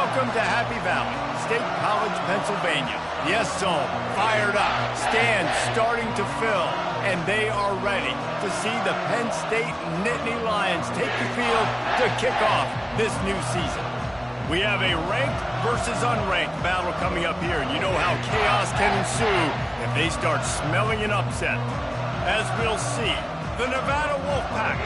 Welcome to Happy Valley, State College, Pennsylvania. The S-Zone fired up, stands starting to fill, and they are ready to see the Penn State Nittany Lions take the field to kick off this new season. We have a ranked versus unranked battle coming up here, and you know how chaos can ensue if they start smelling an upset. As we'll see, the Nevada Wolfpack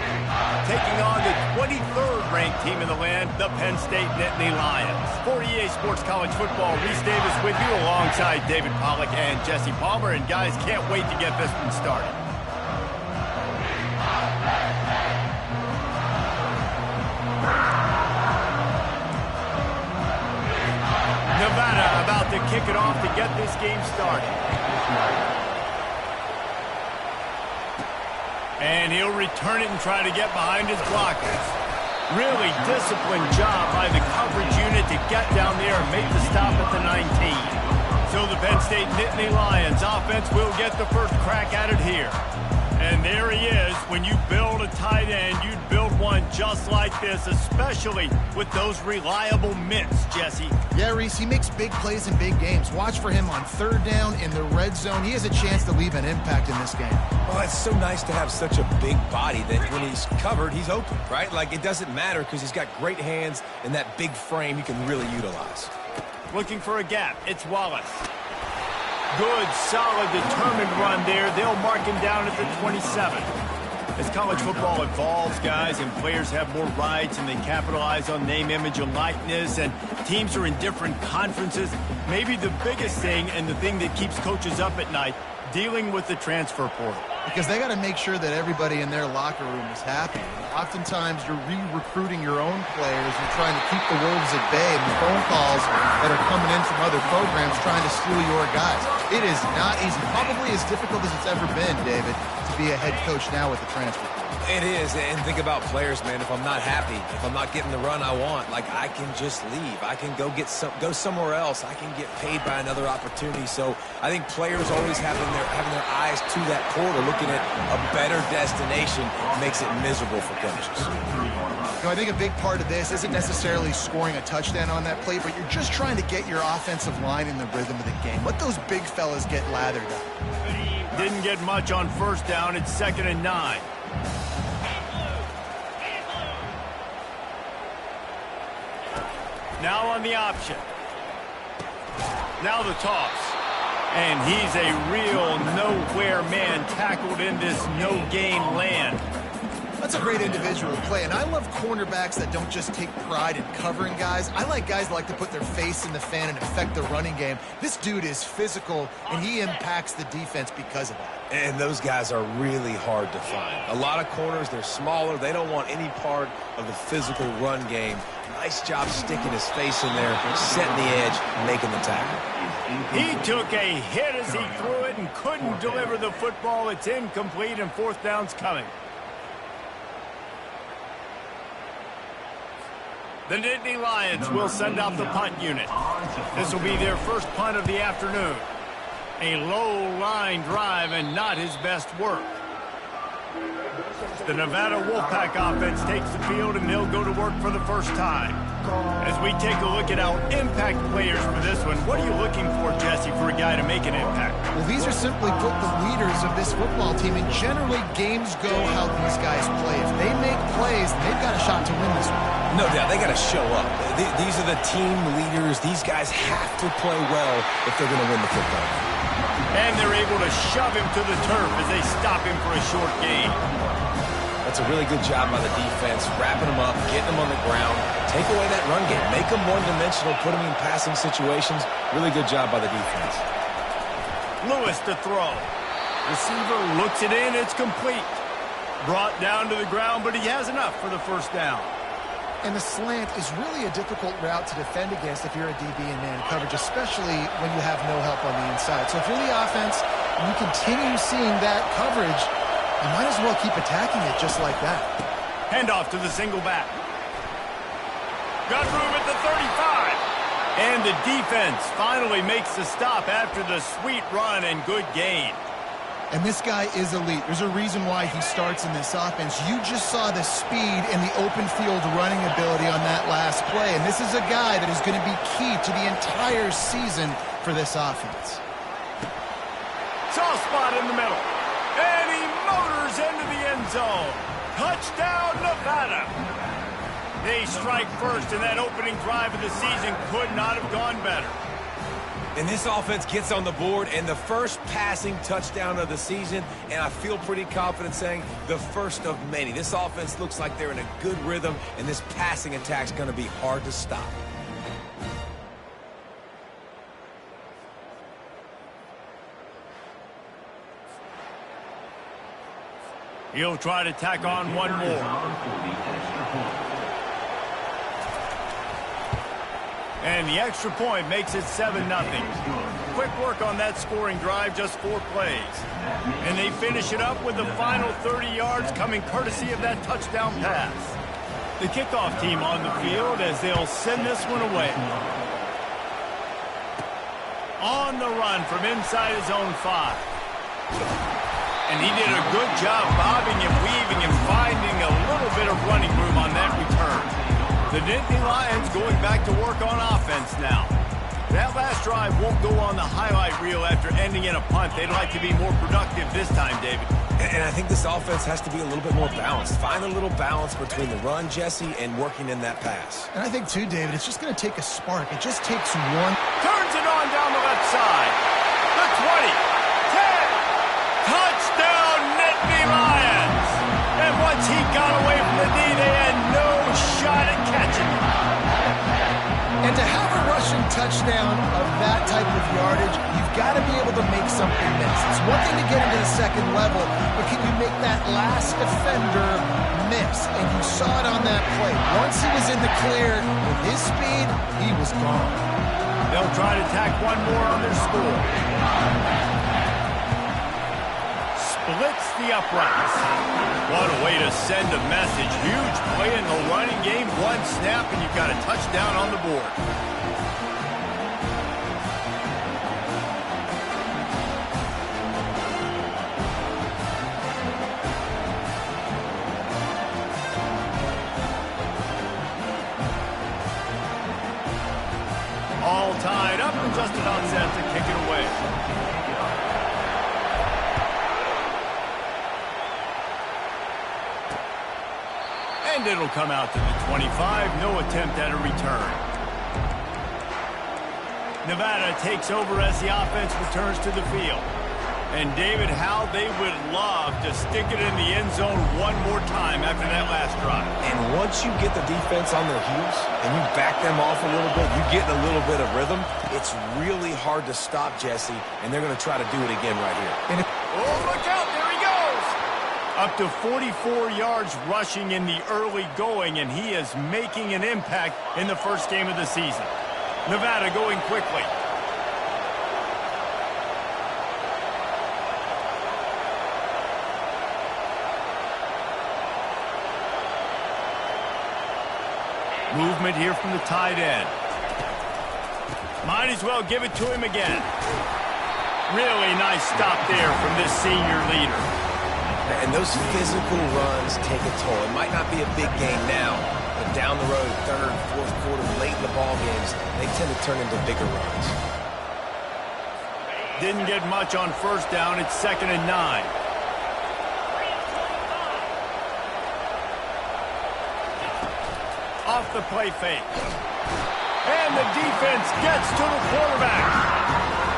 taking on the 23rd ranked team in the land, the Penn State Nittany Lions. For EA Sports College Football, Reese Davis with you alongside David Pollack and Jesse Palmer. And guys, can't wait to get this one started. Nevada about to kick it off to get this game started. And he'll return it and try to get behind his blockers. Really disciplined job by the coverage unit to get down there and make the stop at the 19. So the Penn State Nittany Lions offense will get the first crack at it here. And there he is. When you build a tight end, you'd build one just like this, especially with those reliable mitts, Jesse. Yeah, Reese, he makes big plays in big games. Watch for him on third down in the red zone. He has a chance to leave an impact in this game. Well, it's so nice to have such a big body that when he's covered, he's open, right? Like, it doesn't matter because he's got great hands and that big frame you can really utilize. Looking for a gap. It's Wallace. Good, solid, determined run there. They'll mark him down at the 27. As college football evolves, guys, and players have more rights and they capitalize on name, image, and likeness, and teams are in different conferences, maybe the biggest thing and the thing that keeps coaches up at night, dealing with the transfer portal. Because they got to make sure that everybody in their locker room is happy. Oftentimes, you're re-recruiting your own players and trying to keep the wolves at bay, and the phone calls that are coming in from other programs trying to steal your guys. It is not easy. Probably as difficult as it's ever been, David, to be a head coach now with the transfer portal. It is, and think about players, man. If I'm not happy, if I'm not getting the run I want, like, I can just leave. I can go somewhere else. I can get paid by another opportunity. So I think players always having their eyes to that portal, looking at a better destination, makes it miserable for coaches. You know, I think a big part of this isn't necessarily scoring a touchdown on that play, but you're just trying to get your offensive line in the rhythm of the game. Let those big fellas get lathered up. Didn't get much on first down. It's 2nd and 9. Now on the option. Now the toss. And he's a real nowhere man tackled in this no-gain land. That's a great individual play, and I love cornerbacks that don't just take pride in covering guys. I like guys that like to put their face in the fan and affect the running game. This dude is physical, and he impacts the defense because of that. And those guys are really hard to find. A lot of corners, they're smaller. They don't want any part of the physical run game. Nice job sticking his face in there, setting the edge, making the tackle. He took a hit as he threw it and couldn't deliver the football. It's incomplete, and 4th down's coming. The Nittany Lions will send out the punt unit. This will be their first punt of the afternoon. A low-line drive and not his best work. The Nevada Wolfpack offense takes the field, and they'll go to work for the first time. As we take a look at our impact players for this one, what are you looking for, Jesse, for a guy to make an impact? Well, these are simply put the leaders of this football team, and generally games go how these guys play. If they make plays, they've got a shot to win this one. No doubt, they got to show up. These are the team leaders. These guys have to play well if they're going to win the football. And they're able to shove him to the turf as they stop him for a short gain. That's a really good job by the defense, wrapping them up, getting them on the ground, take away that run game, make them one-dimensional, put them in passing situations. Really good job by the defense. Lewis to throw. Receiver looks it in, it's complete. Brought down to the ground, but he has enough for the first down. And the slant is really a difficult route to defend against if you're a DB in man coverage, especially when you have no help on the inside. So if you're the offense and you continue seeing that coverage, you might as well keep attacking it just like that. Handoff to the single back. Got room at the 35. And the defense finally makes the stop after the sweet run and good gain. And this guy is elite. There's a reason why he starts in this offense. You just saw the speed and the open field running ability on that last play. And this is a guy that is going to be key to the entire season for this offense. Soft spot in the middle. And he motors into the end zone. Touchdown, Nevada. They strike first, and that opening drive of the season could not have gone better. And this offense gets on the board, and the first passing touchdown of the season, and I feel pretty confident saying the first of many. This offense looks like they're in a good rhythm, and this passing attack's going to be hard to stop. He'll try to tack on one more. And the extra point makes it 7-0. Quick work on that scoring drive, just 4 plays. And they finish it up with the final 30 yards coming courtesy of that touchdown pass. The kickoff team on the field as they'll send this one away. On the run from inside his own 5. And he did a good job bobbing and weaving and finding a little bit of running room on that return. The Nittany Lions going back to work on offense now. That last drive won't go on the highlight reel after ending in a punt. They'd like to be more productive this time, David. And I think this offense has to be a little bit more balanced. Find a little balance between the run, Jesse, and working in that pass. And I think, too, David, it's just going to take a spark. It just takes one. Turns it on down the left side. The 20, 10. Touchdown, Nittany Lions. And once he got away from the knee, they had no shot at catching him. And to have a rushing touchdown of that type of yardage, you've got to be able to make something miss. It's one thing to get into the second level, but can you make that last defender miss? And you saw it on that play. Once he was in the clear, with his speed, he was gone. They'll try to tack one more on their score. Splits the uprights. What a way to send a message. Huge play in the running game. One snap and you've got a touchdown on the board. All tied up and just about set to kick it away. And it'll come out to the 25. No attempt at a return. Nevada takes over as the offense returns to the field. And David, how they would love to stick it in the end zone one more time after that last drive. And once you get the defense on their heels and you back them off a little bit, you get in a little bit of rhythm, it's really hard to stop, Jesse, and they're going to try to do it again right here. Oh, look out, there he goes! Up to 44 yards rushing in the early going, and he is making an impact in the first game of the season. Nevada going quickly. Movement here from the tight end. Might as well give it to him again. Really nice stop there from this senior leader. And those physical runs take a toll. It might not be a big game now, but down the road, third, fourth quarter, late in the ball games, they tend to turn into bigger runs. Didn't get much on first down. It's 2nd and 9. Off the play fake. And the defense gets to the quarterback.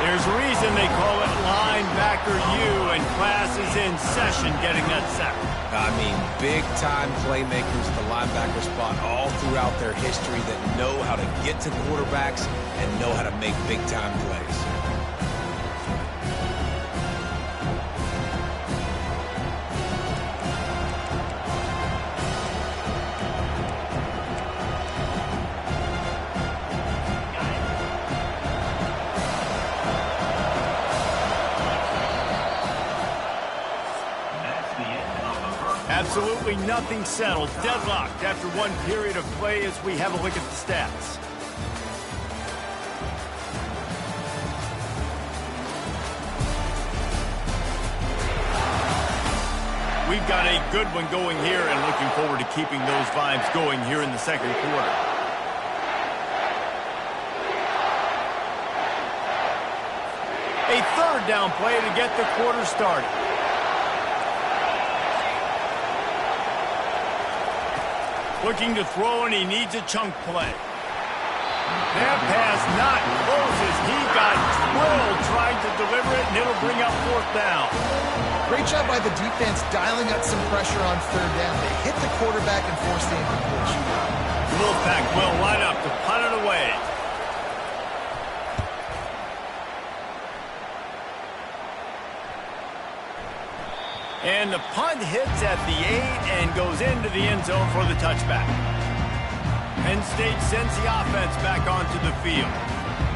There's a reason they call it linebacker U, and class is in session getting that sack. I mean, big-time playmakers at the linebacker spot all throughout their history that know how to get to quarterbacks and know how to make big-time plays. Absolutely nothing settled. Deadlocked after one period of play as we have a look at the stats. We've got a good one going here and looking forward to keeping those vibes going here in the second quarter. A third down play to get the quarter started. Looking to throw, and he needs a chunk play. That pass not close as he got drilled trying to deliver it, and it'll bring up fourth down. Great job by the defense dialing up some pressure on third down. They hit the quarterback and forced the incompletion. Wolfpack will line up to punt it away. And the punt hits at the 8 and goes into the end zone for the touchback. Penn State sends the offense back onto the field.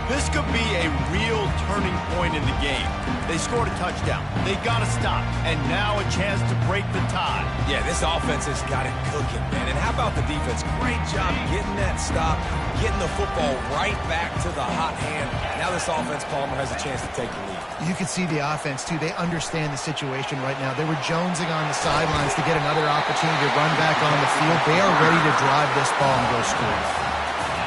This could be a real turning point in the game. They scored a touchdown. They got to stop. And now a chance to break the tie. Yeah, this offense has got it cooking, man. And how about the defense? Great job getting that stop, getting the football right back to the hot hand. Now this offense, Palmer, has a chance to take the lead. You can see the offense, too. They understand the situation right now. They were jonesing on the sidelines to get another opportunity to run back on the field. They are ready to drive this ball and go score.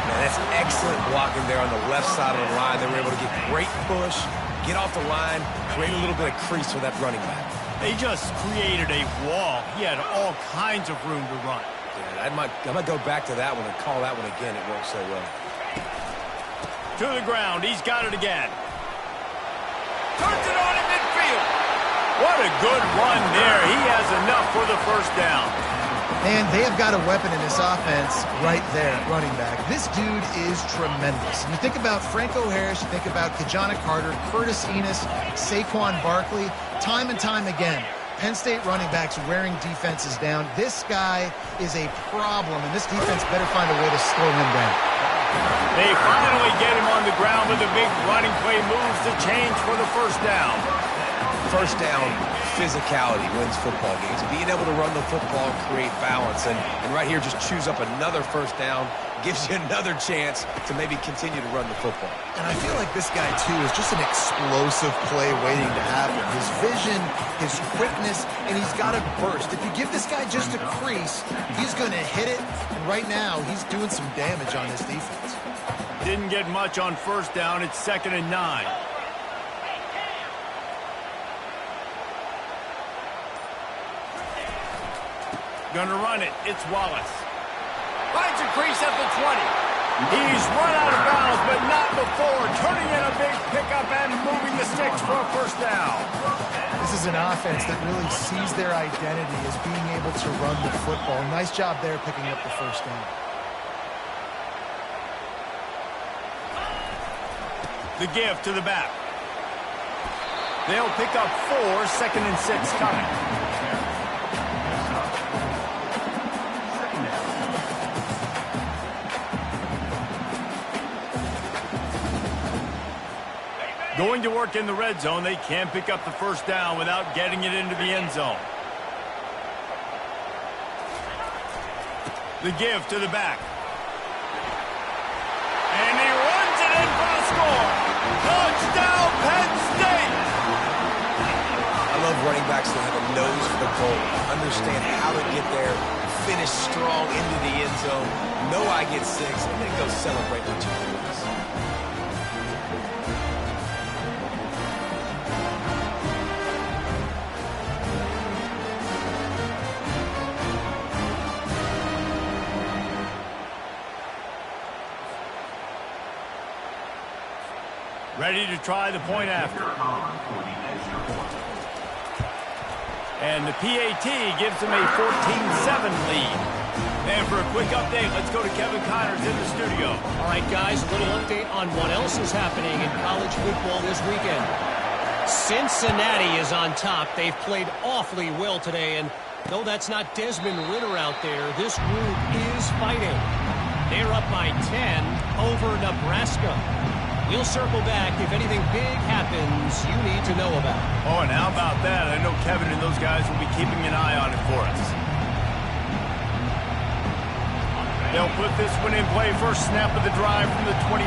Man, that's excellent blocking there on the left side of the line. They were able to get great push, get off the line, create a little bit of crease for that running back. They just created a wall. He had all kinds of room to run. Yeah, I might go back to that one and call that one again. It worked so well. To the ground. He's got it again. Turns it on in midfield. What a good run there. He has enough for the first down. And they have got a weapon in this offense right there at running back. This dude is tremendous. You think about Franco Harris, you think about Kajana Carter, Curtis Enos, Saquon Barkley, time and time again. Penn State running backs wearing defenses down. This guy is a problem, and this defense better find a way to slow him down. They finally get him on the ground with a big running play, moves the change for the first down. First down, physicality wins football games. Being able to run the football and create balance. And right here, just choose up another first down, gives you another chance to maybe continue to run the football. And I feel like this guy, too, is just an explosive play waiting to happen. His vision, his quickness, and he's got a burst. If you give this guy just a crease, he's going to hit it. And right now, he's doing some damage on this defense. Didn't get much on first down. It's 2nd and 9. Gonna run it. It's Wallace. Finds a crease at the 20. He's run out of bounds, but not before. Turning in a big pickup and moving the sticks for a first down. This is an offense that really sees their identity as being able to run the football. Nice job there picking up the first down. The give to the back. They'll pick up 4, 2nd and 6 coming. Going to work in the red zone. They can't pick up the first down without getting it into the end zone. The give to the back. And he runs it in for the score. Touchdown, Penn State! I love running backs that have a nose for the goal, understand how to get there, finish strong into the end zone, know I get 6, and then go celebrate with 2 points. Ready to try the point after. And the PAT gives them a 14-7 lead. And for a quick update, let's go to Kevin Connors in the studio. All right, guys, a little update on what else is happening in college football this weekend. Cincinnati is on top. They've played awfully well today, and though that's not Desmond Ridder out there, this group is fighting. They're up by 10 over Nebraska. We'll circle back if anything big happens you need to know about. Oh, and how about that? I know Kevin and those guys will be keeping an eye on it for us. They'll put this one in play. First snap of the drive from the 25.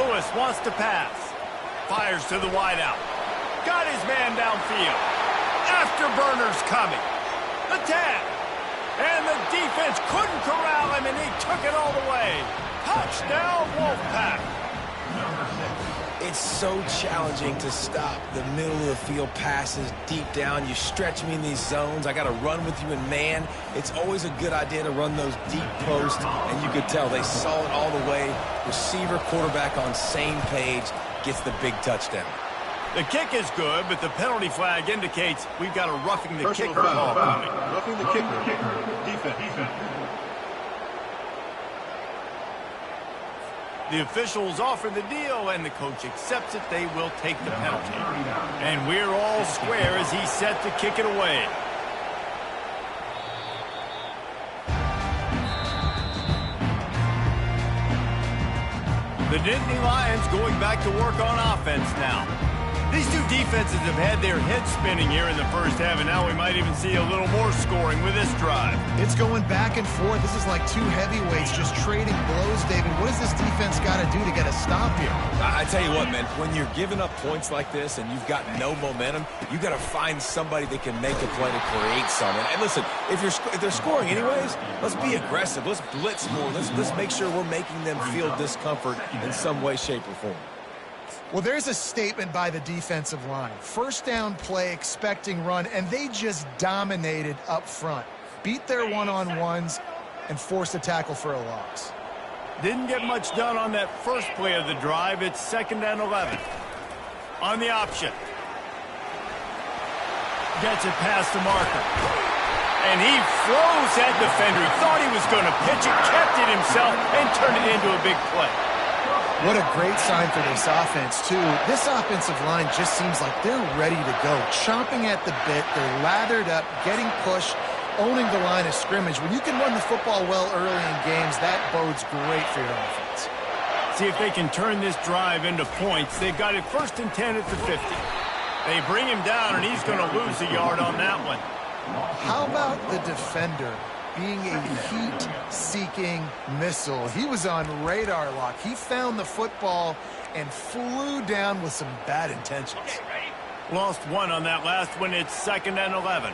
Lewis wants to pass. Fires to the wideout. Got his man downfield. Afterburners coming. The tag. And the defense couldn't corral him, and he took it all the way. Touchdown, Wolfpack. It's so challenging to stop the middle of the field passes deep down. You stretch me in these zones. I got to run with you in man. It's always a good idea to run those deep posts, and you could tell they saw it all the way. Receiver, quarterback on same page, gets the big touchdown. The kick is good, but the penalty flag indicates we've got a roughing the kicker call coming. Roughing the kicker. Defense. The officials offer the deal, and the coach accepts it. They will take the penalty. And we're all square as he's set to kick it away. The Nittany Lions going back to work on offense now. These two defenses have had their heads spinning here in the first half, and now we might even see a little more scoring with this drive. It's going back and forth. This is like two heavyweights just trading blows, David. What does this defense got to do to get a stop here? I tell you what, man, when you're giving up points like this and you've got no momentum, you got to find somebody that can make a play to create something. And listen, if they're scoring anyways, let's be aggressive. Let's blitz more. Let's make sure we're making them feel discomfort in some way, shape, or form. Well, there's a statement by the defensive line. First down play, expecting run, and they just dominated up front. Beat their one-on-ones and forced a tackle for a loss. Didn't get much done on that first play of the drive. It's 2nd and 11. On the option. Gets it past the marker. And he froze that defender. He thought he was going to pitch it, kept it himself, and turned it into a big play. What a great sign for this offense, too. This offensive line just seems like they're ready to go. Chomping at the bit, they're lathered up, getting pushed, owning the line of scrimmage. When you can run the football well early in games, that bodes great for your offense. See if they can turn this drive into points. They've got it 1st and 10 at the 50. They bring him down, and he's going to lose a yard on that one. How about the defender being a heat-seeking missile? He was on radar lock. He found the football and flew down with some bad intentions. Lost one on that last one. It's 2nd and 11.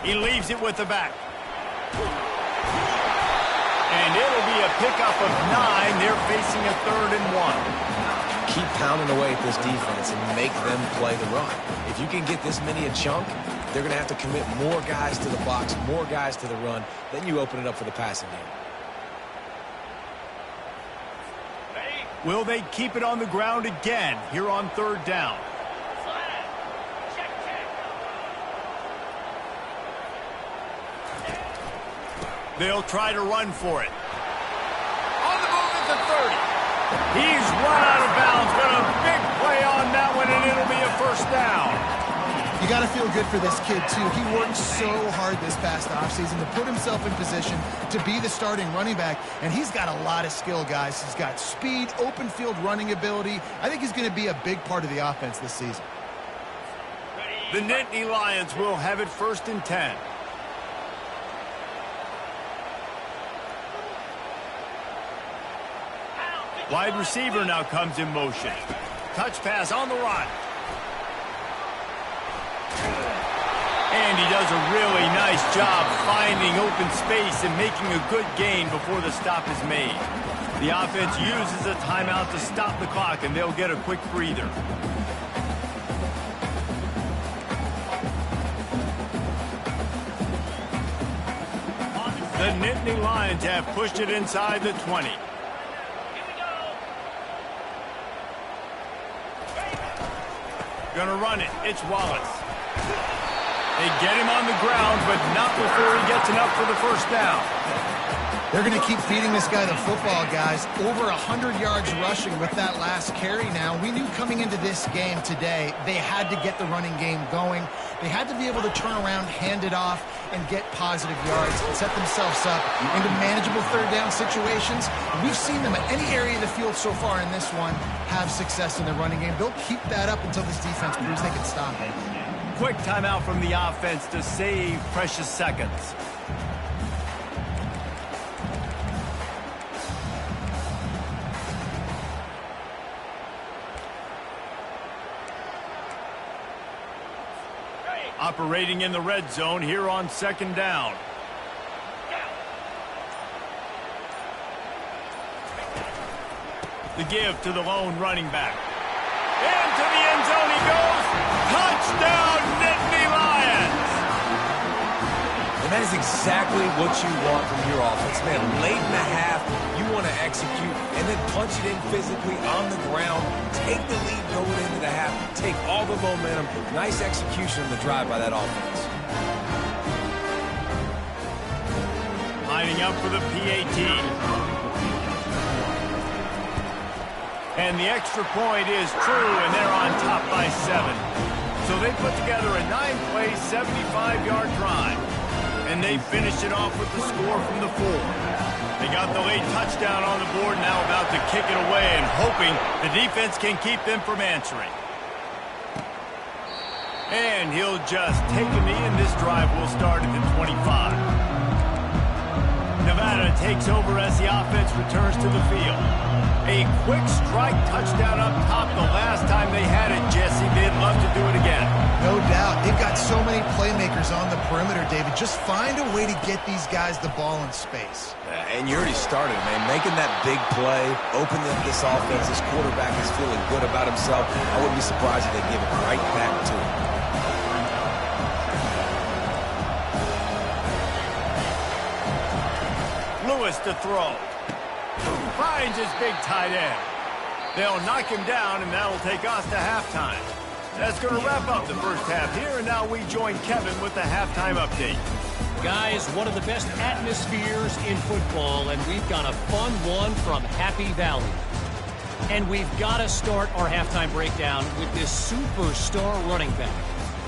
He leaves it with the back. And it'll be a pickup of 9. They're facing a 3rd and 1. Keep pounding away at this defense and make them play the run. If you can get this many a chunk, they're going to have to commit more guys to the box, more guys to the run. Then you open it up for the passing game. Will they keep it on the ground again here on 3rd down? They'll try to run for it. On the move at the 30. He's run out of bounds, but a big play on that one, and it'll be a 1st down. You got to feel good for this kid, too. He worked so hard this past offseason to put himself in position to be the starting running back, and he's got a lot of skill, guys. He's got speed, open field running ability. I think he's going to be a big part of the offense this season. The Nittany Lions will have it 1st and 10. Wide receiver now comes in motion. Touch pass on the run. And he does a really nice job finding open space and making a good gain before the stop is made. The offense uses a timeout to stop the clock, and they'll get a quick breather. The Nittany Lions have pushed it inside the 20. Gonna run it. It's Wallace. They get him on the ground, but not before he gets enough for the 1st down. They're going to keep feeding this guy the football, guys. Over 100 yards rushing with that last carry now. We knew coming into this game today, they had to get the running game going. They had to be able to turn around, hand it off, and get positive yards and set themselves up into manageable 3rd down situations. We've seen them at any area of the field so far in this one have success in the running game. They'll keep that up until this defense proves they can stop it. Quick timeout from the offense to save precious seconds. Operating in the red zone here on second down. The give to the lone running back. Into the end zone he goes. Touchdown, Nittany Lions! And that is exactly what you want from your offense, man. Late in the half, you want to execute and then punch it in physically on the ground. Take the lead going into the half. Take all the momentum. Nice execution on the drive by that offense. Lining up for the PAT. And the extra point is true, and they're on top by 7. So they put together a 9-play, 75-yard drive. And they finished it off with the score from the 4. They got the late touchdown on the board, now about to kick it away and hoping the defense can keep them from answering. And he'll just take a knee, and this drive will start at the 25. Nevada takes over as the offense returns to the field. A quick strike touchdown up top the last time they had it, Jesse. They'd love to do it again. No doubt. They've got so many playmakers on the perimeter, David. Just find a way to get these guys the ball in space. And you already started, man. Making that big play, opening up this offense. This quarterback is feeling good about himself. I wouldn't be surprised if they give it right back to him. Lewis to throw. Finds his big tight end. They'll knock him down, and that'll take us to halftime. That's going to wrap up the first half here, and now we join Kevin with the halftime update. Guys, one of the best atmospheres in football, and we've got a fun one from Happy Valley. And we've got to start our halftime breakdown with this superstar running back.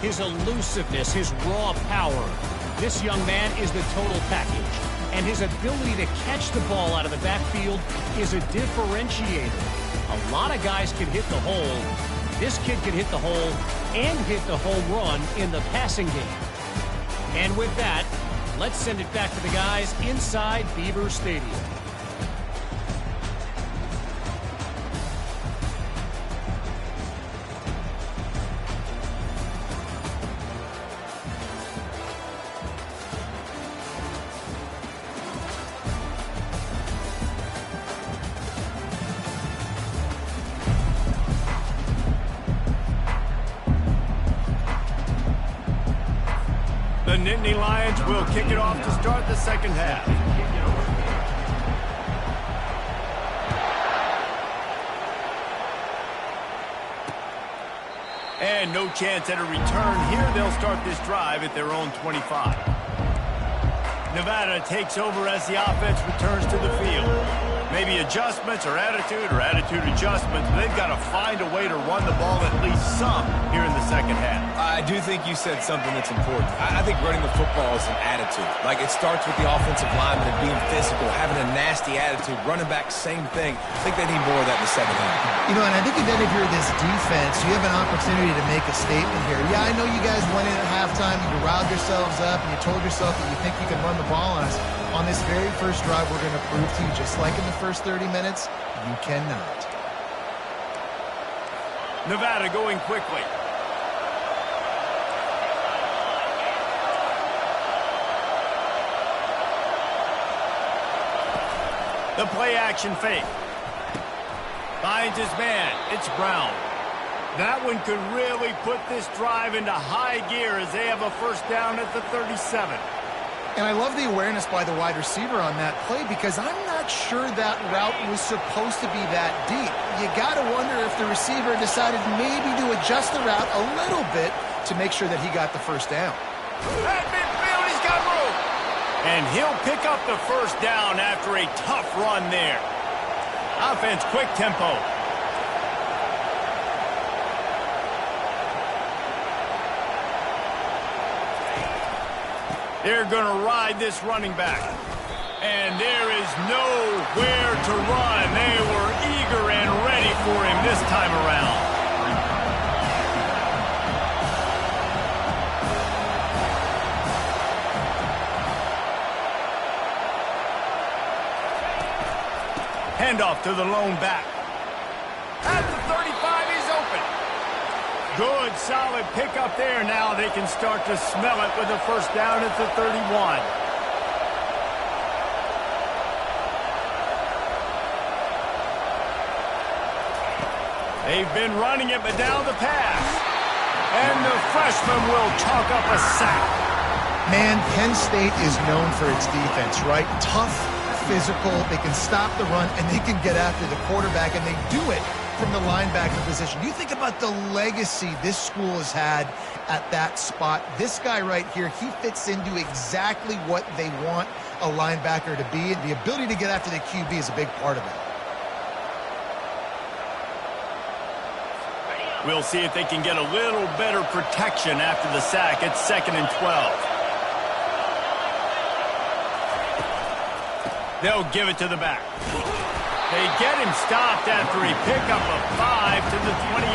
His elusiveness, his raw power. This young man is the total package. And his ability to catch the ball out of the backfield is a differentiator. A lot of guys can hit the hole. This kid can hit the hole and hit the home run in the passing game. And with that, let's send it back to the guys inside Beaver Stadium. The Nittany Lions will kick it off to start the second half. And no chance at a return here. They'll start this drive at their own 25. Nevada takes over as the offense returns to the field. Maybe adjustments or attitude adjustments. They've got to find a way to run the ball at least some here in the second half. I do think you said something that's important. I think running the football is an attitude. Like, it starts with the offensive lineman and being physical, having a nasty attitude. Running back, same thing. I think they need more of that in the second half. You know, and I think then if you're this defense, you have an opportunity to make a statement here. Yeah, I know you guys went in at halftime, you riled yourselves up, and you told yourself that you think you can run the ball on us. On this very first drive, we're going to prove to you, just like in the first 30 minutes, you cannot. Nevada going quickly. The play action fake. Finds his man. It's Brown. That one could really put this drive into high gear as they have a first down at the 37. And I love the awareness by the wide receiver on that play because I'm not sure that route was supposed to be that deep. You got to wonder if the receiver decided maybe to adjust the route a little bit to make sure that he got the first down. At midfield, he's got room. And he'll pick up the first down after a tough run there. Offense, quick tempo. They're going to ride this running back. And there is nowhere to run. They were eager and ready for him this time around. Handoff to the lone back. At the 35, he's open. Good, solid pickup there. Now they can start to smell it with a first down at the 31. They've been running it, but now the pass. And the freshman will chalk up a sack. Man, Penn State is known for its defense, right? Tough, physical, they can stop the run, and they can get after the quarterback, and they do it from the linebacker position. You think about the legacy this school has had at that spot. This guy right here, he fits into exactly what they want a linebacker to be, and the ability to get after the QB is a big part of that. We'll see if they can get a little better protection after the sack. It's 2nd and 12. They'll give it to the back. They get him stopped after a pickup of 5 to the 28.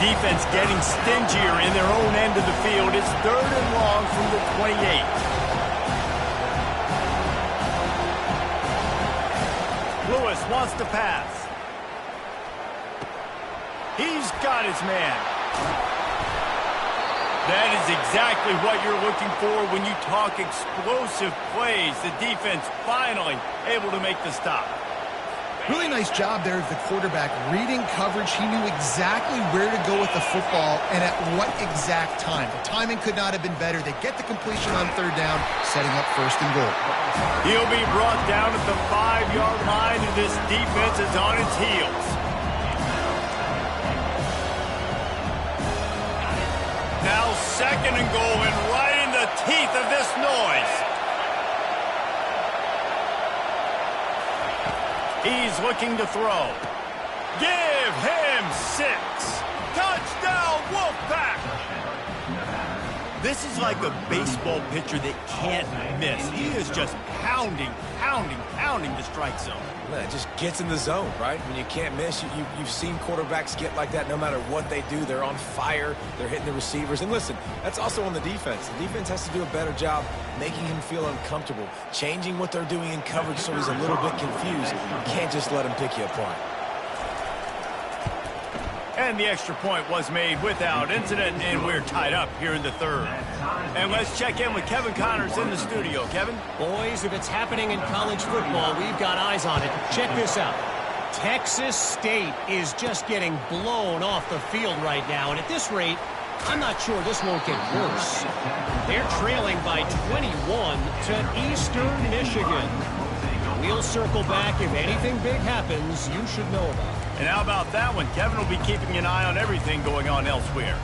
Defense getting stingier in their own end of the field. It's 3rd and long from the 28. Lewis wants to pass. He's got his man. That is exactly what you're looking for when you talk explosive plays. The defense finally able to make the stop. Really nice job there of the quarterback. Reading coverage, he knew exactly where to go with the football and at what exact time. The timing could not have been better. They get the completion on 3rd down, setting up 1st and goal. He'll be brought down at the 5-yard line, and this defense is on its heels. Now 2nd and goal, and right in the teeth of this noise. He's looking to throw. Give him 6. Touchdown, Wolfpack! This is like a baseball pitcher that can't miss. He is just pounding the strike zone. It just gets in the zone, right? When you can't miss, you've seen quarterbacks get like that no matter what they do. They're on fire. They're hitting the receivers. And listen, that's also on the defense. The defense has to do a better job making him feel uncomfortable, changing what they're doing in coverage so he's a little bit confused. You can't just let him pick you apart. And the extra point was made without incident, and we're tied up here in the 3rd. And let's check in with Kevin Connors in the studio. Kevin? Boys, if it's happening in college football, we've got eyes on it. Check this out. Texas State is just getting blown off the field right now, and at this rate, I'm not sure this won't get worse. They're trailing by 21 to Eastern Michigan. We'll circle back. If anything big happens, you should know about it. And how about that one? Kevin will be keeping an eye on everything going on elsewhere.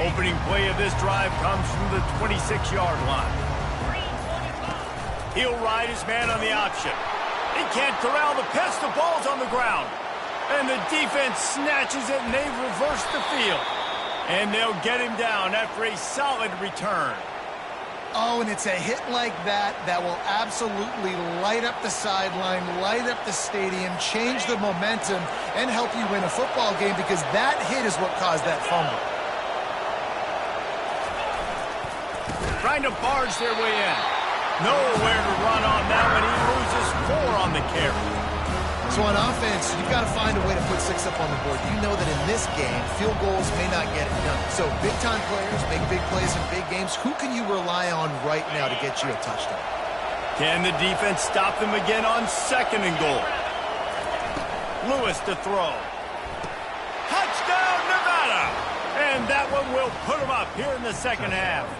Opening play of this drive comes from the 26-yard line. He'll ride his man on the option. He can't corral the pitch. The ball's on the ground. And the defense snatches it, and they've reversed the field. And they'll get him down after a solid return. Oh, and it's a hit like that that will absolutely light up the sideline, light up the stadium, change the momentum, and help you win a football game, because that hit is what caused that fumble. Trying to barge their way in. Nowhere to run on that one. He loses 4 on the carry. So on offense, you've got to find a way to put 6 up on the board. You know that in this game, field goals may not get it done. So big-time players make big plays in big games. Who can you rely on right now to get you a touchdown? Can the defense stop them again on 2nd and goal? Lewis to throw. Touchdown, Nevada! And that one will put them up here in the 2nd half.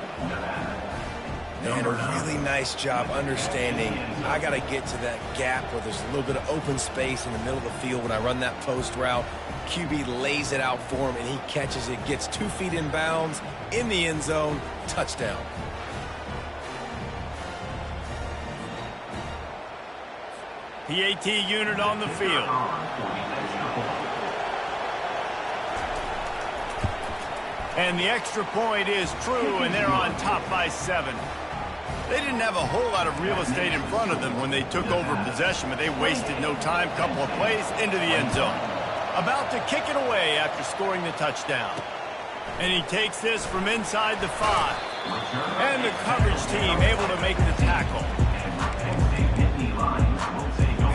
And a really nice job understanding I got to get to that gap where there's a little bit of open space in the middle of the field when I run that post route. QB lays it out for him, and he catches it, gets 2 feet in bounds, in the end zone, touchdown. PAT unit on the field. And the extra point is true, and they're on top by 7. They didn't have a whole lot of real estate in front of them when they took over possession, but they wasted no time. Couple of plays into the end zone. About to kick it away after scoring the touchdown. And he takes this from inside the 5. And the coverage team able to make the tackle.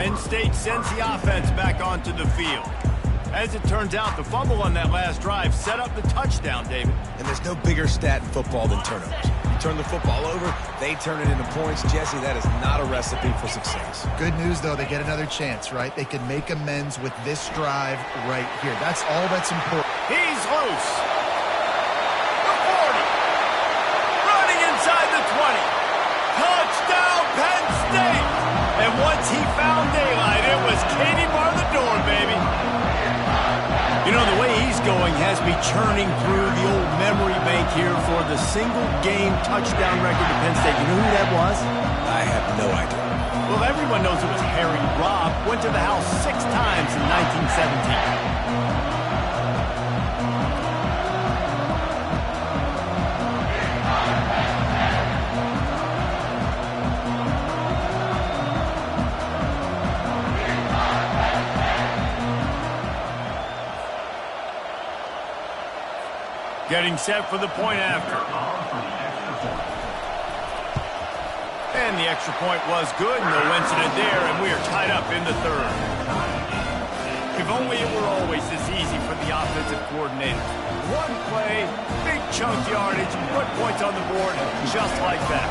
Penn State sends the offense back onto the field. As it turns out, the fumble on that last drive set up the touchdown, David. And there's no bigger stat in football than turnovers. You turn the football over, they turn it into points. Jesse, that is not a recipe for success. Good news, though, they get another chance, right? They can make amends with this drive right here. That's all that's important. He's loose. The 40. Running inside the 20. Touchdown, Penn State. And once he found daylight, it was Katie bar the door, baby. You know, the way he's going has me churning through the old memory bank here for the single-game touchdown record to Penn State. You know who that was? I have no idea. Well, everyone knows it was Harry Robb. Went to the house 6 times in 1917. Getting set for the point after. And the extra point was good. No incident there, and we are tied up in the third. If only it were always this easy for the offensive coordinators. One play, big chunk yardage, put points on the board just like that.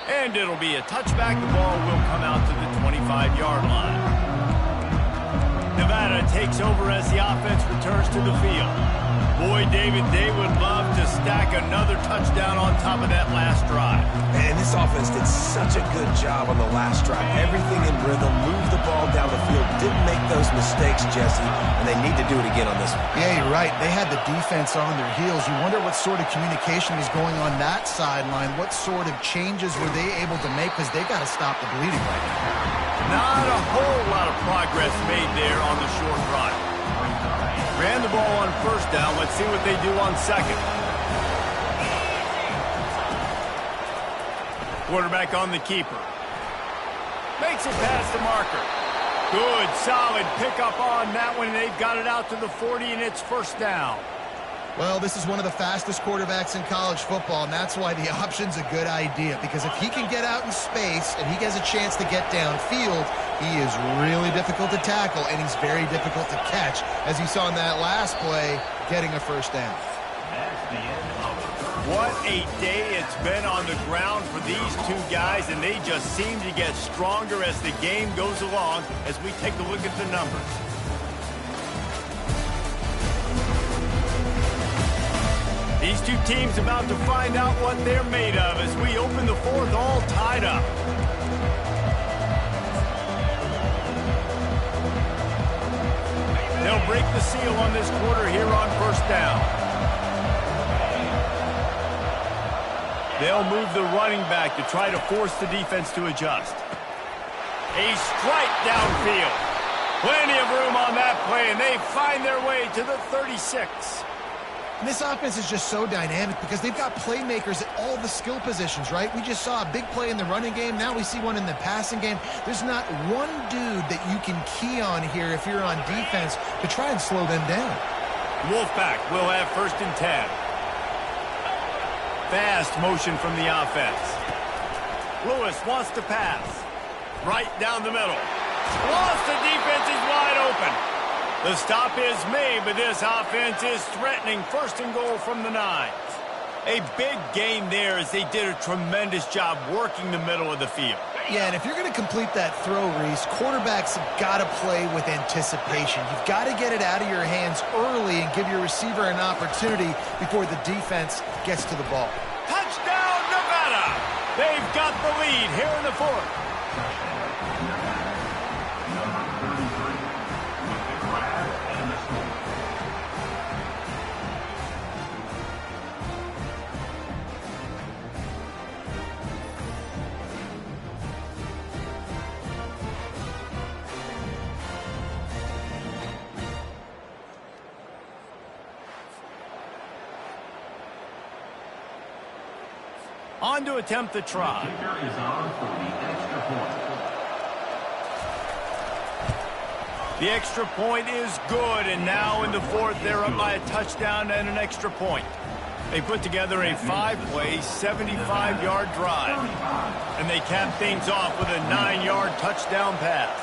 And it'll be a touchback. The ball will come out to the 25-yard line. Nevada takes over as the offense returns to the field. Boy, David, they would love to stack another touchdown on top of that last drive. And this offense did such a good job on the last drive. Everything in rhythm, moved the ball down the field, didn't make those mistakes, Jesse, and they need to do it again on this one. Yeah, you're right. They had the defense on their heels. You wonder what sort of communication was going on that sideline. What sort of changes were they able to make, because they got to stop the bleeding right now. Not a whole lot of progress made there on the short drive. Ran the ball on first down. Let's see what they do on second. Quarterback on the keeper. Makes it past the marker. Good, solid pickup on that one. They've got it out to the 40, and it's first down. Well, this is one of the fastest quarterbacks in college football, and that's why the option's a good idea. Because if he can get out in space and he has a chance to get downfield, he is really difficult to tackle, and he's very difficult to catch, as you saw in that last play, getting a first down. What a day it's been on the ground for these two guys, and they just seem to get stronger as the game goes along as we take a look at the numbers. These two teams about to find out what they're made of as we open the fourth all tied up. They'll break the seal on this quarter here on first down. They'll move the running back to try to force the defense to adjust. A strike downfield. Plenty of room on that play, and they find their way to the 36. And this offense is just so dynamic because they've got playmakers at all the skill positions, right? We just saw a big play in the running game. Now we see one in the passing game. There's not one dude that you can key on here if you're on defense to try and slow them down. Wolfpack will have first and 10. Fast motion from the offense. Lewis wants to pass. Right down the middle. Lost, the defense is wide open. The stop is made, but this offense is threatening first and goal from the 9. A big gain there as they did a tremendous job working the middle of the field. Yeah, and if you're going to complete that throw, Reese, quarterbacks have got to play with anticipation. You've got to get it out of your hands early and give your receiver an opportunity before the defense gets to the ball. Touchdown, Nevada! They've got the lead here in the fourth. On to attempt the try. The extra point is good, and now in the fourth, they're up by a touchdown and an extra point. They put together a 5-play, 75-yard drive. And they cap things off with a 9-yard touchdown pass.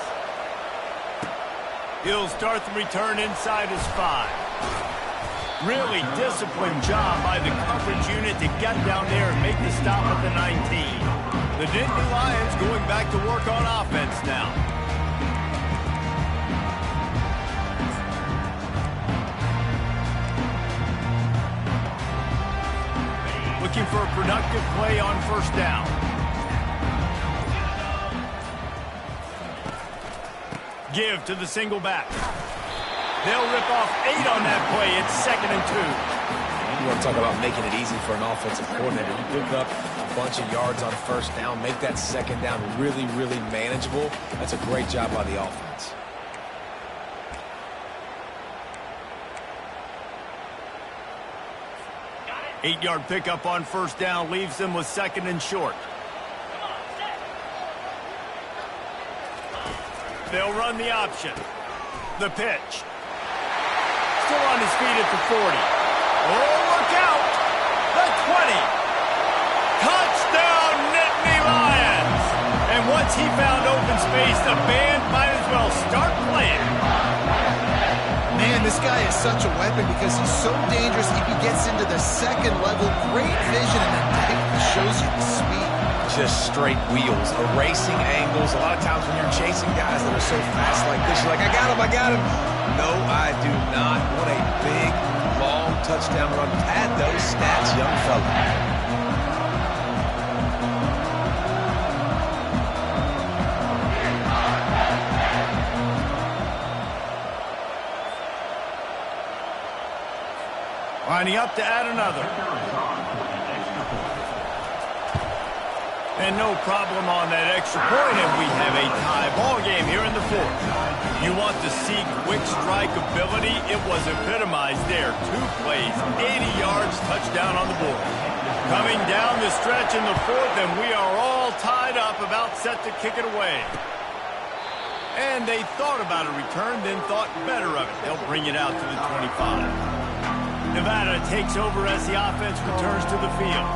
He'll start the return inside his 5. Really disciplined job by the coverage unit to get down there and make the stop at the 19. The Nittany Lions going back to work on offense now. Looking for a productive play on first down. Give to the single back. They'll rip off 8 on that play. It's 2nd and 2. You want to talk about making it easy for an offensive coordinator. You pick up a bunch of yards on first down, make that second down really, really manageable. That's a great job by the offense. Eight-yard pickup on first down leaves them with 2nd and short. They'll run the option. The pitch. Still on his feet at the 40. Oh, look out! The 20. Touchdown, Nittany Lions! And once he found open space, the band might as well start playing. Man, this guy is such a weapon because he's so dangerous. If he gets into the second level, great vision, and then he shows you the speed. Just straight wheels, erasing angles. A lot of times when you're chasing guys that are so fast like this, you're like, I got him. No, I do not. What a big, long touchdown run. Pad those stats, young fella. Lining up to add another. And no problem on that extra point, and we have a tie ball game here in the 4th. You want to see quick strike ability? It was epitomized there. 2 plays, 80 yards, touchdown on the board. Coming down the stretch in the 4th, and we are all tied up, about set to kick it away. And they thought about a return, then thought better of it. They'll bring it out to the 25. Nevada takes over as the offense returns to the field.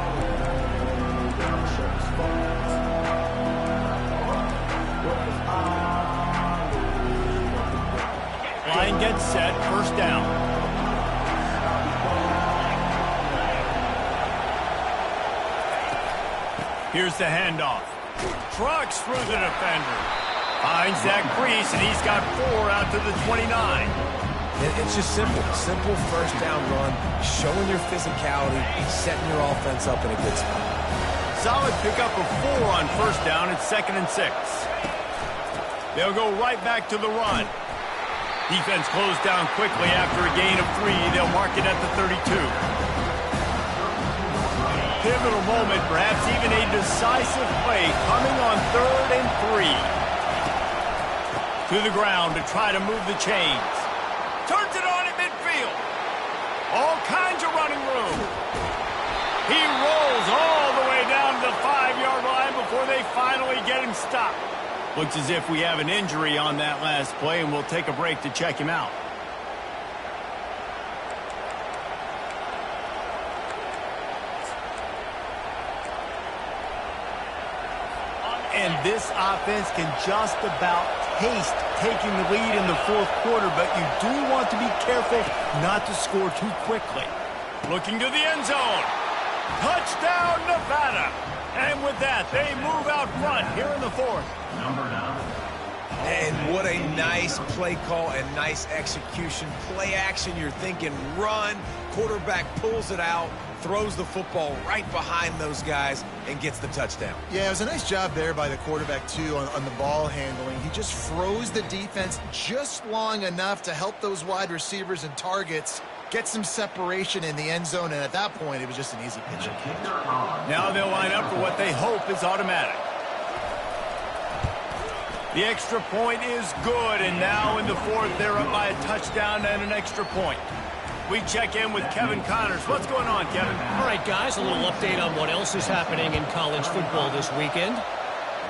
Line gets set, first down. Here's the handoff. Trucks through the defender. Finds Zach Priest, and he's got 4 out to the 29. It's just simple. Simple first down run, showing your physicality, setting your offense up in a good spot. Solid pickup of 4 on first down. It's 2nd and 6. They'll go right back to the run. Defense closed down quickly after a gain of 3. They'll mark it at the 32. Pivotal moment, perhaps even a decisive play coming on 3rd and 3. To the ground to try to move the chains. Turns it on at midfield. All kinds of running room. He rolls all the way down to the 5-yard line before they finally get him stopped. Looks as if we have an injury on that last play, and we'll take a break to check him out. And this offense can just about taste taking the lead in the 4th quarter, but you do want to be careful not to score too quickly. Looking to the end zone. Touchdown, Nevada. And with that, they move out front here in the 4th. And what a nice play call and nice execution. Play action, you're thinking run. Quarterback pulls it out, throws the football right behind those guys, and gets the touchdown. Yeah, it was a nice job there by the quarterback, too, on the ball handling. He just froze the defense just long enough to help those wide receivers and targets get some separation in the end zone, and at that point, it was just an easy pitch and catch. Now they'll line up for what they hope is automatic. The extra point is good, and now in the 4th, they're up by a touchdown and an extra point. We check in with Kevin Connors. What's going on, Kevin? All right, guys, a little update on what else is happening in college football this weekend.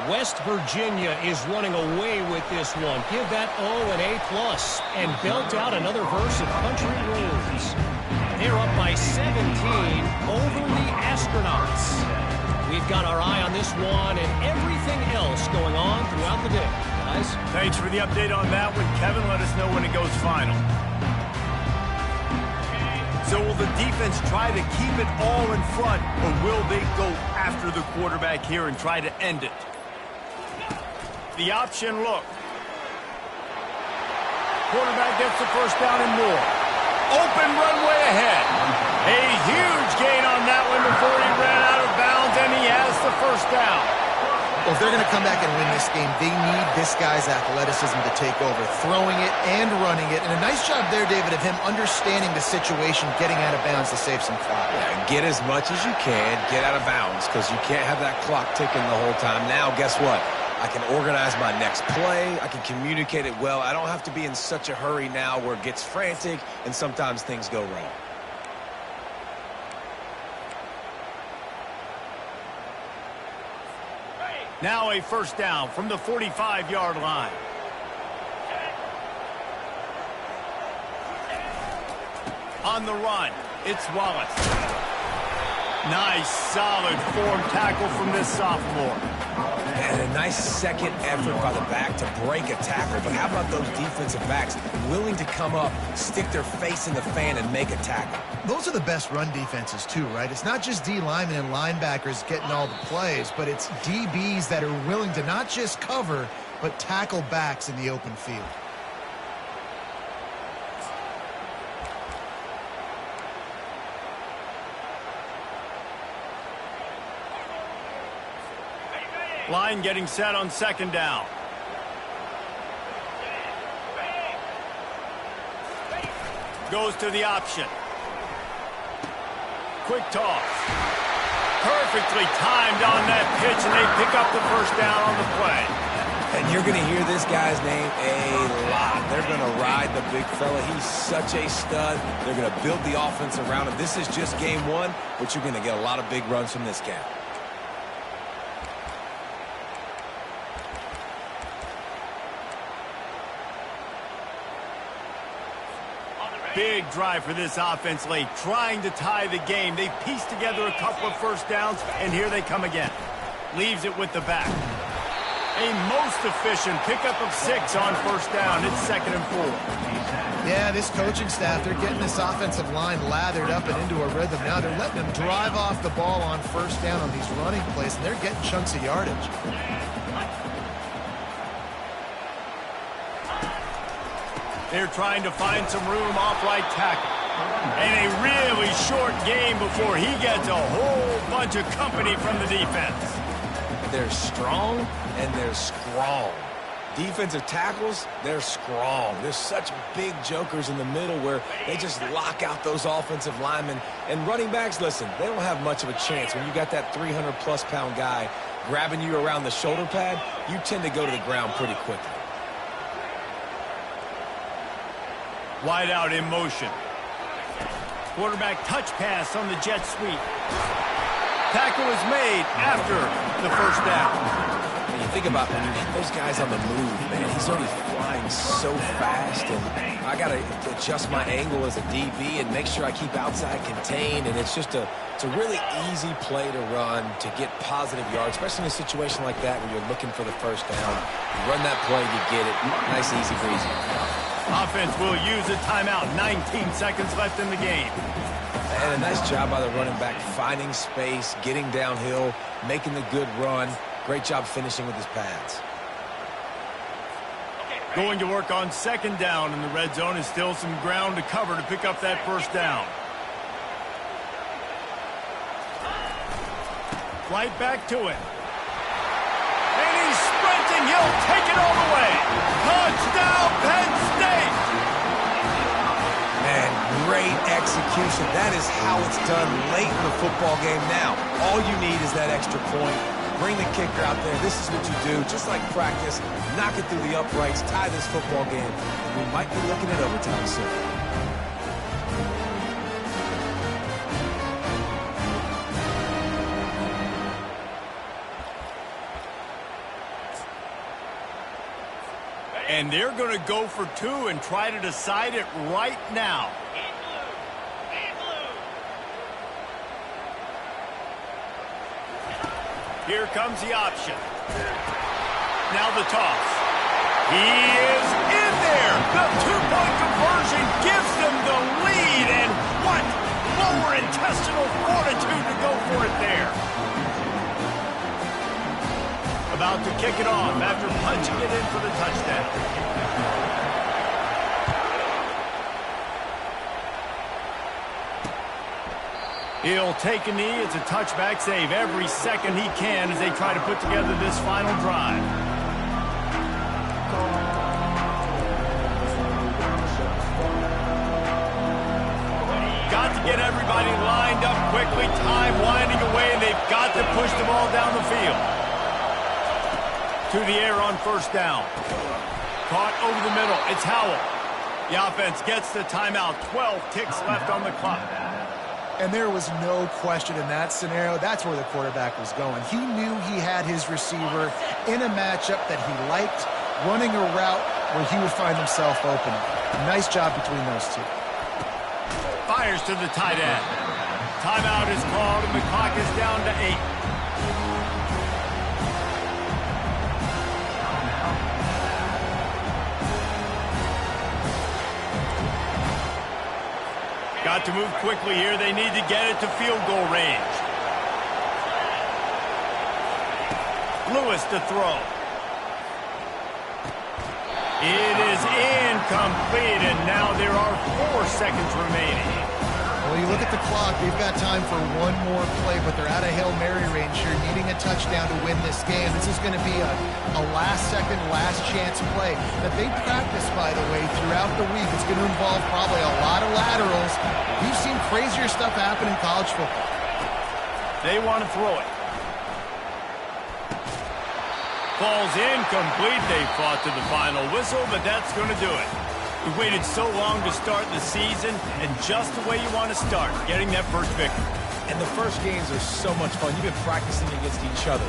West Virginia is running away with this one. Give that O an A+, and belt out another verse of Country Roads. they're up by 17 over the Astronauts. We've got our eye on this one and everything else going on throughout the day. Guys? Thanks for the update on that one, Kevin. Let us know when it goes final. So will the defense try to keep it all in front, or will they go after the quarterback here and try to end it? The option look. Quarterback gets the first down and more. Open runway ahead. A huge gain on that one before he ran out of bounds, and he has the first down. Well, if they're going to come back and win this game, they need this guy's athleticism to take over, throwing it and running it. And a nice job there, David, of him understanding the situation, getting out of bounds to save some clock. Yeah, get as much as you can, get out of bounds, because you can't have that clock ticking the whole time. Now, guess what? I can organize my next play. I can communicate it well. I don't have to be in such a hurry now where it gets frantic and sometimes things go wrong. Now a first down from the 45-yard line. On the run, it's Wallace. Nice, solid form tackle from this sophomore. And a nice second effort by the back to break a tackle. But how about those defensive backs willing to come up, stick their face in the fan, and make a tackle? Those are the best run defenses, too, right? It's not just D linemen and linebackers getting all the plays, but it's DBs that are willing to not just cover, but tackle backs in the open field. Line getting set on second down. Goes to the option. Quick toss. Perfectly timed on that pitch, and they pick up the first down on the play. And you're going to hear this guy's name a lot. They're going to ride the big fella. He's such a stud. They're going to build the offense around him. This is just game one, but you're going to get a lot of big runs from this guy. Big drive for this offense late, trying to tie the game. They pieced together a couple of first downs, and here they come again. Leaves it with the back. A most efficient pickup of 6 on first down. It's 2nd and 4. Yeah, this coaching staff, they're getting this offensive line lathered up and into a rhythm. Now they're letting them drive off the ball on first down on these running plays, and they're getting chunks of yardage. They're trying to find some room off right tackle. And a really short game before he gets a whole bunch of company from the defense. They're strong and they're strong. Defensive tackles, they're strong. There's such big jokers in the middle where they just lock out those offensive linemen. And running backs, listen, they don't have much of a chance. When you got that 300-plus pound guy grabbing you around the shoulder pad, you tend to go to the ground pretty quickly. Wide out in motion. Quarterback touch pass on the jet sweep. Tackle is made after the first down. And you think about when you get those guys on the move, man, he's already flying so fast, and I got to adjust my angle as a DB and make sure I keep outside contained, and it's a really easy play to run to get positive yards, especially in a situation like that where you're looking for the first down. You run that play, you get it. Nice, easy breezy. Offense will use a timeout. 19 seconds left in the game. And a nice job by the running back, finding space, getting downhill, making the good run. Great job finishing with his pads. Going to work on second down in the red zone. Is still some ground to cover to pick up that first down. Right back to it. And he's sprinting. He'll take it all the way. Touchdown, Penn State! Man, great execution. That is how it's done late in the football game now. All you need is that extra point. Bring the kicker out there. This is what you do. Just like practice, knock it through the uprights, tie this football game. We might be looking at overtime soon. And they're going to go for 2 and try to decide it right now. Here comes the option. Now the toss. He is in there. The two-point conversion gives them the lead. And what lower intestinal fortitude to go for it there. About to kick it off after punching it in for the touchdown. He'll take a knee. It's a touchback save every second he can as they try to put together this final drive. Got to get everybody lined up quickly. Time winding away, and they've got to push the ball down the field. To the air on first down. Caught over the middle. It's Howell. The offense gets the timeout. 12 ticks left on the clock. And there was no question in that scenario. That's where the quarterback was going. He knew he had his receiver in a matchup that he liked, running a route where he would find himself open. Nice job between those two. Fires to the tight end. Timeout is called, and the clock is down to 8. Got to move quickly here. They need to get it to field goal range. Lewis to throw. It is incomplete, and now there are 4 seconds remaining. Well, you look at the clock, they've got time for one more play, but they're out of Hail Mary range here, needing a touchdown to win this game. This is going to be a last-second, last-chance play that they practice, by the way, throughout the week. It's going to involve probably a lot of laterals. We've seen crazier stuff happen in college football. They want to throw it. Ball's incomplete. They fought to the final whistle, but that's going to do it. We waited so long to start the season, and just the way you want to start, getting that first victory. And the first games are so much fun. You've been practicing against each other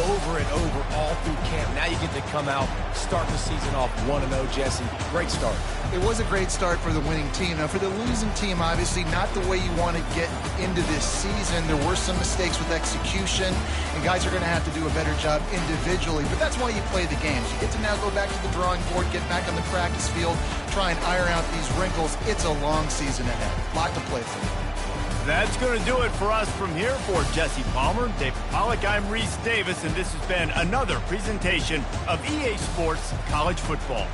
over and over all through camp. Now you get to come out, start the season off 1-0, Jesse. Great start. It was a great start for the winning team. Now, for the losing team, obviously not the way you want to get into this season. There were some mistakes with execution, and guys are going to have to do a better job individually. But that's why you play the games. You get to now go back to the drawing board, get back on the practice field, try and iron out these wrinkles. It's a long season ahead. A lot to play for. That's going to do it for us from here. For Jesse Palmer, David Pollack, I'm Reese Davis, and this has been another presentation of EA Sports College Football.